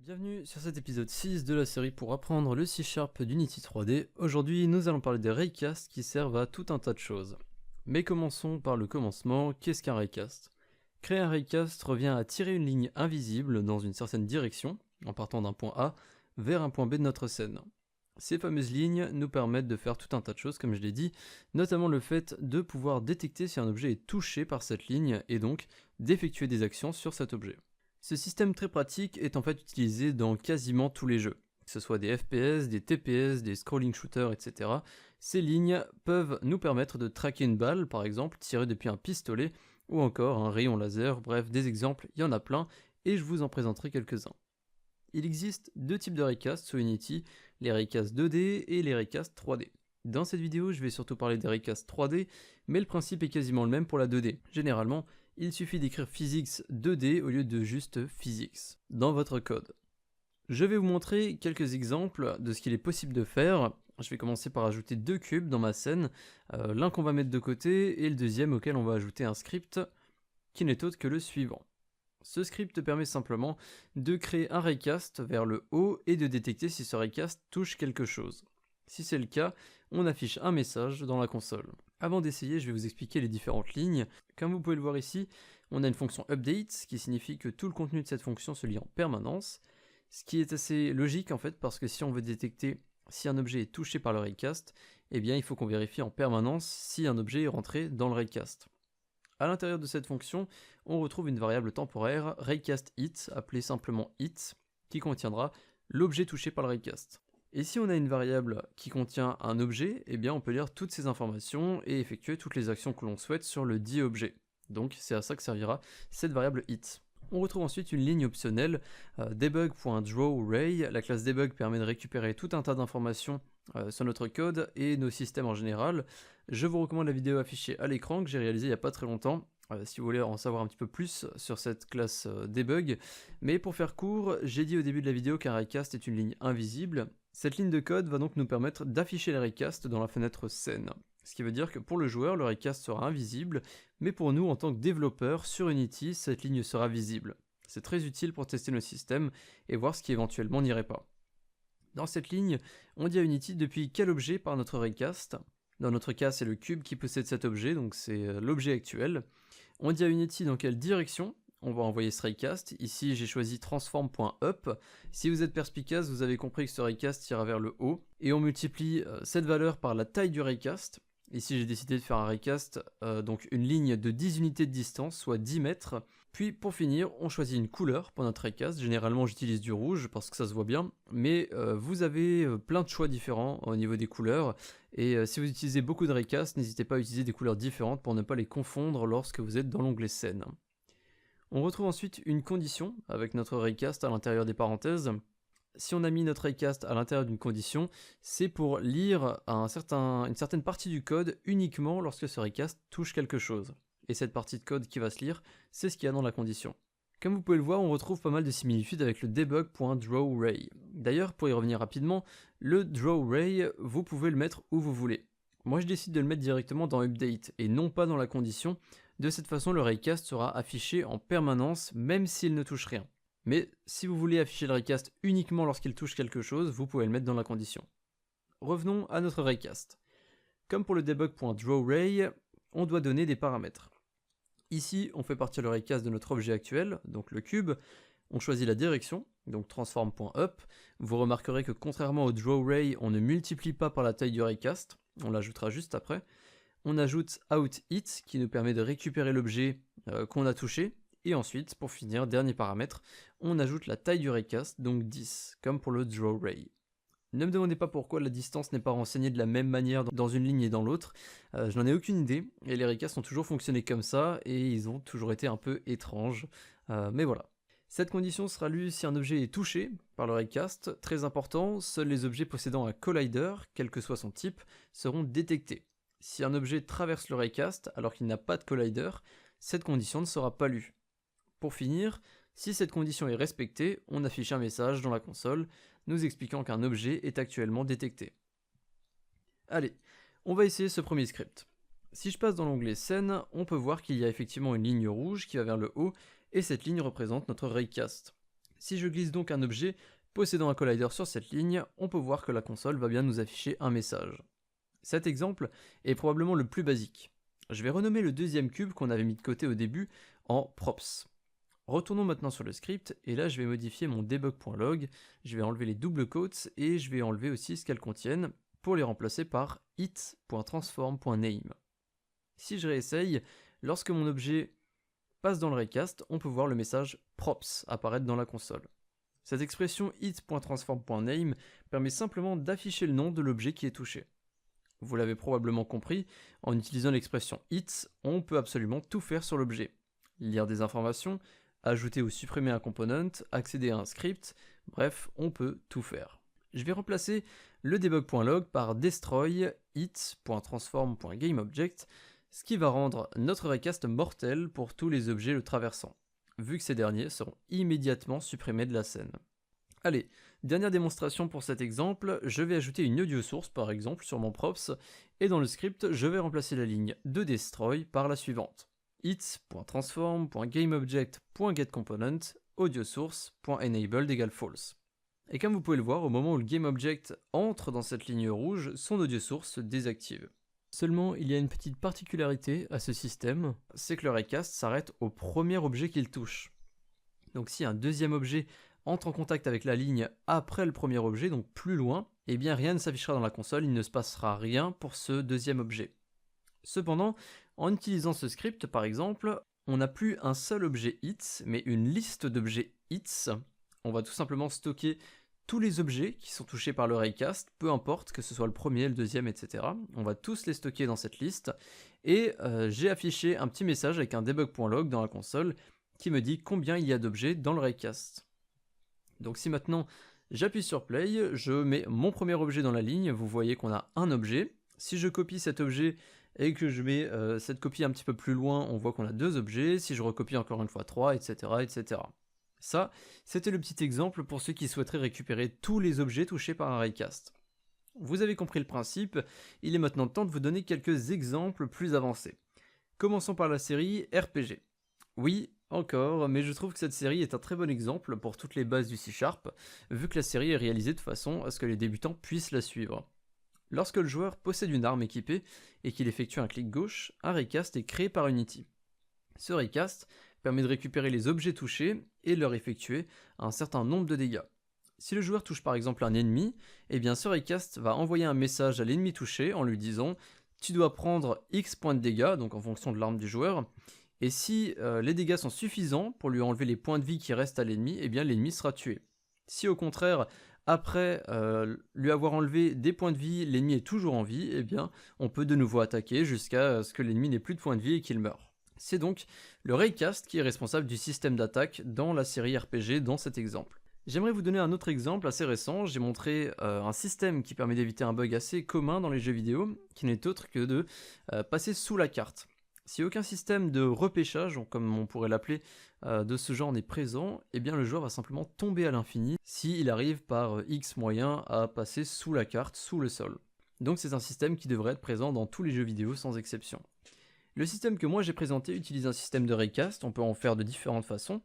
Bienvenue sur cet épisode 6 de la série pour apprendre le C# d'Unity 3D. Aujourd'hui, nous allons parler des raycasts qui servent à tout un tas de choses. Mais commençons par le commencement. Qu'est-ce qu'un raycast ? Créer un raycast revient à tirer une ligne invisible dans une certaine direction, en partant d'un point A, vers un point B de notre scène. Ces fameuses lignes nous permettent de faire tout un tas de choses, comme je l'ai dit, notamment le fait de pouvoir détecter si un objet est touché par cette ligne et donc d'effectuer des actions sur cet objet. Ce système très pratique est en fait utilisé dans quasiment tous les jeux, que ce soit des FPS, des TPS, des scrolling shooters, etc. Ces lignes peuvent nous permettre de traquer une balle, par exemple, tirée depuis un pistolet, ou encore un rayon laser, bref, des exemples, il y en a plein, et je vous en présenterai quelques-uns. Il existe deux types de raycasts sous Unity, les raycasts 2D et les raycasts 3D. Dans cette vidéo, je vais surtout parler des raycasts 3D, mais le principe est quasiment le même pour la 2D. Généralement, il suffit d'écrire physics 2D au lieu de juste physics dans votre code. Je vais vous montrer quelques exemples de ce qu'il est possible de faire. Je vais commencer par ajouter deux cubes dans ma scène, l'un qu'on va mettre de côté et le deuxième auquel on va ajouter un script qui n'est autre que le suivant. Ce script permet simplement de créer un raycast vers le haut et de détecter si ce raycast touche quelque chose. Si c'est le cas, on affiche un message dans la console. Avant d'essayer, je vais vous expliquer les différentes lignes. Comme vous pouvez le voir ici, on a une fonction update qui signifie que tout le contenu de cette fonction se lit en permanence, ce qui est assez logique en fait parce que si on veut détecter si un objet est touché par le raycast, eh bien il faut qu'on vérifie en permanence si un objet est rentré dans le raycast. À l'intérieur de cette fonction, on retrouve une variable temporaire raycastHit, appelée simplement hit, qui contiendra l'objet touché par le raycast. Et si on a une variable qui contient un objet, eh bien on peut lire toutes ces informations et effectuer toutes les actions que l'on souhaite sur le dit objet. Donc c'est à ça que servira cette variable hit. On retrouve ensuite une ligne optionnelle, debug.drawRay. La classe debug permet de récupérer tout un tas d'informations sur notre code et nos systèmes en général. Je vous recommande la vidéo affichée à l'écran que j'ai réalisée il n'y a pas très longtemps, si vous voulez en savoir un petit peu plus sur cette classe debug. Mais pour faire court, j'ai dit au début de la vidéo qu'un raycast est une ligne invisible. Cette ligne de code va donc nous permettre d'afficher les raycasts dans la fenêtre scène. Ce qui veut dire que pour le joueur, le raycast sera invisible, mais pour nous, en tant que développeurs, sur Unity, cette ligne sera visible. C'est très utile pour tester nos systèmes et voir ce qui éventuellement n'irait pas. Dans cette ligne, on dit à Unity depuis quel objet part notre raycast. Dans notre cas, c'est le cube qui possède cet objet, donc c'est l'objet actuel. On dit à Unity dans quelle direction on va envoyer ce raycast. Ici, j'ai choisi transform.up. Si vous êtes perspicace, vous avez compris que ce raycast ira vers le haut. Et on multiplie cette valeur par la taille du raycast. Ici, j'ai décidé de faire un raycast, donc une ligne de 10 unités de distance, soit 10 mètres. Puis, pour finir, on choisit une couleur pour notre raycast. Généralement, j'utilise du rouge parce que ça se voit bien. Mais vous avez plein de choix différents au niveau des couleurs. Et si vous utilisez beaucoup de raycasts, n'hésitez pas à utiliser des couleurs différentes pour ne pas les confondre lorsque vous êtes dans l'onglet scène. On retrouve ensuite une condition avec notre raycast à l'intérieur des parenthèses. Si on a mis notre raycast à l'intérieur d'une condition, c'est pour lire une certaine partie du code uniquement lorsque ce raycast touche quelque chose. Et cette partie de code qui va se lire, c'est ce qu'il y a dans la condition. Comme vous pouvez le voir, on retrouve pas mal de similitudes avec le debug.drawRay. D'ailleurs, pour y revenir rapidement, le drawRay, vous pouvez le mettre où vous voulez. Moi, je décide de le mettre directement dans update et non pas dans la condition. De cette façon, le raycast sera affiché en permanence, même s'il ne touche rien. Mais si vous voulez afficher le raycast uniquement lorsqu'il touche quelque chose, vous pouvez le mettre dans la condition. Revenons à notre raycast. Comme pour le debug.drawRay, on doit donner des paramètres. Ici, on fait partir le raycast de notre objet actuel, donc le cube. On choisit la direction, donc transform.up. Vous remarquerez que contrairement au drawRay, on ne multiplie pas par la taille du raycast. On l'ajoutera juste après. On ajoute outHit qui nous permet de récupérer l'objet qu'on a touché. Et ensuite, pour finir, dernier paramètre, on ajoute la taille du raycast, donc 10, comme pour le drawRay. Ne me demandez pas pourquoi la distance n'est pas renseignée de la même manière dans une ligne et dans l'autre. Je n'en ai aucune idée, et les raycasts ont toujours fonctionné comme ça, et ils ont toujours été un peu étranges. Mais voilà. Cette condition sera lue si un objet est touché par le raycast. Très important, seuls les objets possédant un collider, quel que soit son type, seront détectés. Si un objet traverse le raycast alors qu'il n'a pas de collider, cette condition ne sera pas lue. Pour finir, si cette condition est respectée, on affiche un message dans la console nous expliquant qu'un objet est actuellement détecté. Allez, on va essayer ce premier script. Si je passe dans l'onglet scène, on peut voir qu'il y a effectivement une ligne rouge qui va vers le haut et cette ligne représente notre raycast. Si je glisse donc un objet possédant un collider sur cette ligne, on peut voir que la console va bien nous afficher un message. Cet exemple est probablement le plus basique. Je vais renommer le deuxième cube qu'on avait mis de côté au début en props. Retournons maintenant sur le script, et là je vais modifier mon debug.log, je vais enlever les double quotes et je vais enlever aussi ce qu'elles contiennent pour les remplacer par it.transform.name. Si je réessaye, lorsque mon objet passe dans le raycast, on peut voir le message props apparaître dans la console. Cette expression it.transform.name permet simplement d'afficher le nom de l'objet qui est touché. Vous l'avez probablement compris, en utilisant l'expression it, on peut absolument tout faire sur l'objet. Lire des informations, ajouter ou supprimer un component, accéder à un script, bref, on peut tout faire. Je vais remplacer le debug.log par destroy it.transform.gameObject, ce qui va rendre notre raycast mortel pour tous les objets le traversant, vu que ces derniers seront immédiatement supprimés de la scène. Allez, dernière démonstration pour cet exemple, je vais ajouter une audio source par exemple sur mon props, et dans le script, je vais remplacer la ligne de destroy par la suivante. it.transform.gameObject.getComponent audiosource.enabled égale false. Et comme vous pouvez le voir, au moment où le GameObject entre dans cette ligne rouge, son audiosource se désactive. Seulement, il y a une petite particularité à ce système, c'est que le raycast s'arrête au premier objet qu'il touche. Donc si un deuxième objet entre en contact avec la ligne après le premier objet, donc plus loin, eh bien rien ne s'affichera dans la console, il ne se passera rien pour ce deuxième objet. Cependant, en utilisant ce script par exemple, on n'a plus un seul objet hits, mais une liste d'objets hits. On va tout simplement stocker tous les objets qui sont touchés par le raycast, peu importe que ce soit le premier, le deuxième, etc. On va tous les stocker dans cette liste, et j'ai affiché un petit message avec un debug.log dans la console qui me dit combien il y a d'objets dans le raycast. Donc si maintenant j'appuie sur play, je mets mon premier objet dans la ligne, vous voyez qu'on a un objet. Si je copie cet objet et que je mets cette copie un petit peu plus loin, on voit qu'on a deux objets. Si je recopie encore une fois 3, etc. etc. Ça, c'était le petit exemple pour ceux qui souhaiteraient récupérer tous les objets touchés par un raycast. Vous avez compris le principe, il est maintenant temps de vous donner quelques exemples plus avancés. Commençons par la série RPG. Oui, encore, mais je trouve que cette série est un très bon exemple pour toutes les bases du C#, vu que la série est réalisée de façon à ce que les débutants puissent la suivre. Lorsque le joueur possède une arme équipée et qu'il effectue un clic gauche, un raycast est créé par Unity. Ce raycast permet de récupérer les objets touchés et de leur effectuer un certain nombre de dégâts. Si le joueur touche par exemple un ennemi, eh bien ce raycast va envoyer un message à l'ennemi touché en lui disant « Tu dois prendre X points de dégâts », donc en fonction de l'arme du joueur, et si les dégâts sont suffisants pour lui enlever les points de vie qui restent à l'ennemi, eh bien l'ennemi sera tué. Si au contraire, après lui avoir enlevé des points de vie, l'ennemi est toujours en vie, eh bien on peut de nouveau attaquer jusqu'à ce que l'ennemi n'ait plus de points de vie et qu'il meure. C'est donc le raycast qui est responsable du système d'attaque dans la série RPG dans cet exemple. J'aimerais vous donner un autre exemple assez récent, j'ai montré un système qui permet d'éviter un bug assez commun dans les jeux vidéo, qui n'est autre que de passer sous la carte. Si aucun système de repêchage, comme on pourrait l'appeler, de ce genre n'est présent, eh bien le joueur va simplement tomber à l'infini s'il arrive par X moyens à passer sous la carte, sous le sol. Donc c'est un système qui devrait être présent dans tous les jeux vidéo sans exception. Le système que moi j'ai présenté utilise un système de raycast, on peut en faire de différentes façons,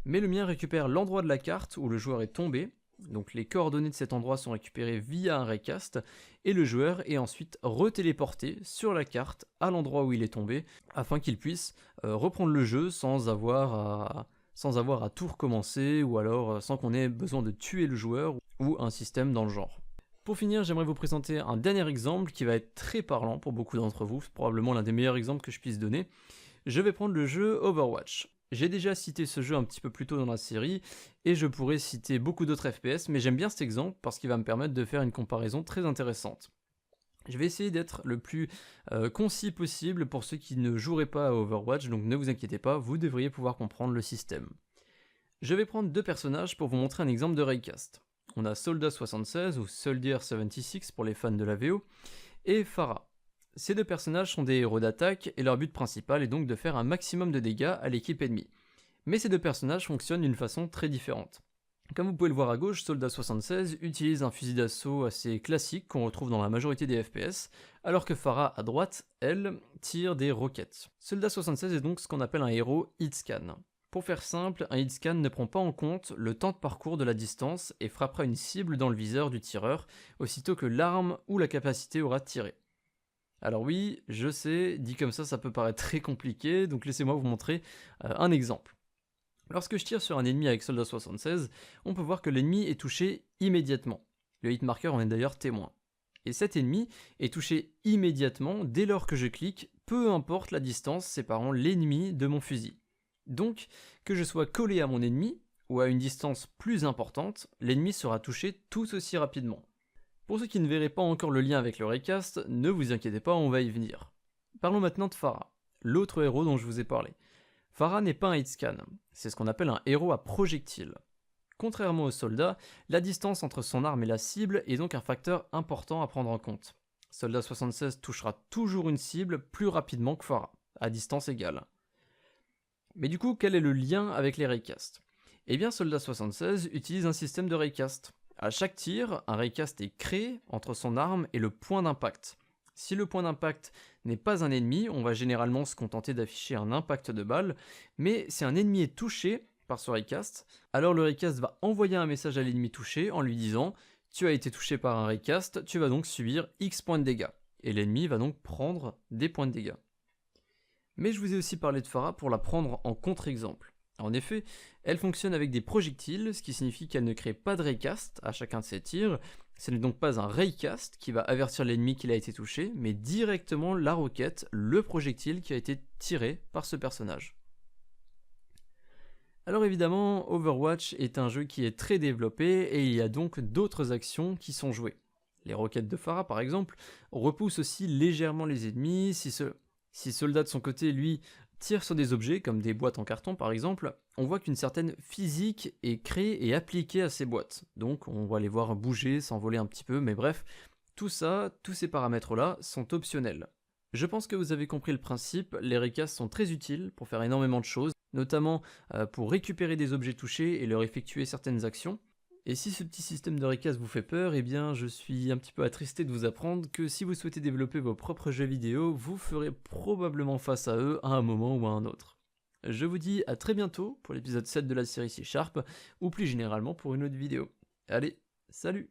mais le mien récupère l'endroit de la carte où le joueur est tombé, donc les coordonnées de cet endroit sont récupérées via un raycast, et le joueur est ensuite retéléporté sur la carte à l'endroit où il est tombé, afin qu'il puisse reprendre le jeu sans avoir à tout recommencer, ou alors sans qu'on ait besoin de tuer le joueur, ou un système dans le genre. Pour finir, j'aimerais vous présenter un dernier exemple qui va être très parlant pour beaucoup d'entre vous, c'est probablement l'un des meilleurs exemples que je puisse donner. Je vais prendre le jeu Overwatch. J'ai déjà cité ce jeu un petit peu plus tôt dans la série, et je pourrais citer beaucoup d'autres FPS, mais j'aime bien cet exemple parce qu'il va me permettre de faire une comparaison très intéressante. Je vais essayer d'être le plus concis possible pour ceux qui ne joueraient pas à Overwatch, donc ne vous inquiétez pas, vous devriez pouvoir comprendre le système. Je vais prendre deux personnages pour vous montrer un exemple de raycast. On a Soldat76 ou Soldier76 pour les fans de la VO, et Pharah. Ces deux personnages sont des héros d'attaque et leur but principal est donc de faire un maximum de dégâts à l'équipe ennemie. Mais ces deux personnages fonctionnent d'une façon très différente. Comme vous pouvez le voir à gauche, Soldat76 utilise un fusil d'assaut assez classique qu'on retrouve dans la majorité des FPS, alors que Pharah à droite, elle, tire des roquettes. Soldat76 est donc ce qu'on appelle un héros hitscan. Pour faire simple, un hitscan ne prend pas en compte le temps de parcours de la distance et frappera une cible dans le viseur du tireur aussitôt que l'arme ou la capacité aura tiré. Alors oui, je sais, dit comme ça peut paraître très compliqué, donc laissez-moi vous montrer un exemple. Lorsque je tire sur un ennemi avec Soldat 76, on peut voir que l'ennemi est touché immédiatement. Le hitmarker en est d'ailleurs témoin. Et cet ennemi est touché immédiatement dès lors que je clique, peu importe la distance séparant l'ennemi de mon fusil. Donc, que je sois collé à mon ennemi, ou à une distance plus importante, l'ennemi sera touché tout aussi rapidement. Pour ceux qui ne verraient pas encore le lien avec le Raycast, ne vous inquiétez pas, on va y venir. Parlons maintenant de Pharah, l'autre héros dont je vous ai parlé. Pharah n'est pas un hitscan, c'est ce qu'on appelle un héros à projectile. Contrairement au soldat, la distance entre son arme et la cible est donc un facteur important à prendre en compte. Soldat 76 touchera toujours une cible plus rapidement que Pharah, à distance égale. Mais du coup, quel est le lien avec les raycasts ? Eh bien, Soldat 76 utilise un système de raycast. À chaque tir, un raycast est créé entre son arme et le point d'impact. Si le point d'impact n'est pas un ennemi, on va généralement se contenter d'afficher un impact de balle, mais si un ennemi est touché par ce raycast, alors le raycast va envoyer un message à l'ennemi touché en lui disant « Tu as été touché par un raycast, tu vas donc subir X points de dégâts », et l'ennemi va donc prendre des points de dégâts. Mais je vous ai aussi parlé de Pharah pour la prendre en contre-exemple. En effet, elle fonctionne avec des projectiles, ce qui signifie qu'elle ne crée pas de raycast à chacun de ses tirs. Ce n'est donc pas un raycast qui va avertir l'ennemi qu'il a été touché, mais directement la roquette, le projectile qui a été tiré par ce personnage. Alors évidemment, Overwatch est un jeu qui est très développé et il y a donc d'autres actions qui sont jouées. Les roquettes de Pharah par exemple repoussent aussi légèrement les ennemis. Si Soldat de son côté, lui, tire sur des objets, comme des boîtes en carton par exemple, on voit qu'une certaine physique est créée et appliquée à ces boîtes. Donc on va les voir bouger, s'envoler un petit peu, mais bref, tout ça, tous ces paramètres-là sont optionnels. Je pense que vous avez compris le principe, les raycasts sont très utiles pour faire énormément de choses, notamment pour récupérer des objets touchés et leur effectuer certaines actions. Et si ce petit système de raycast vous fait peur, eh bien je suis un petit peu attristé de vous apprendre que si vous souhaitez développer vos propres jeux vidéo, vous ferez probablement face à eux à un moment ou à un autre. Je vous dis à très bientôt pour l'épisode 7 de la série C#, ou plus généralement pour une autre vidéo. Allez, salut!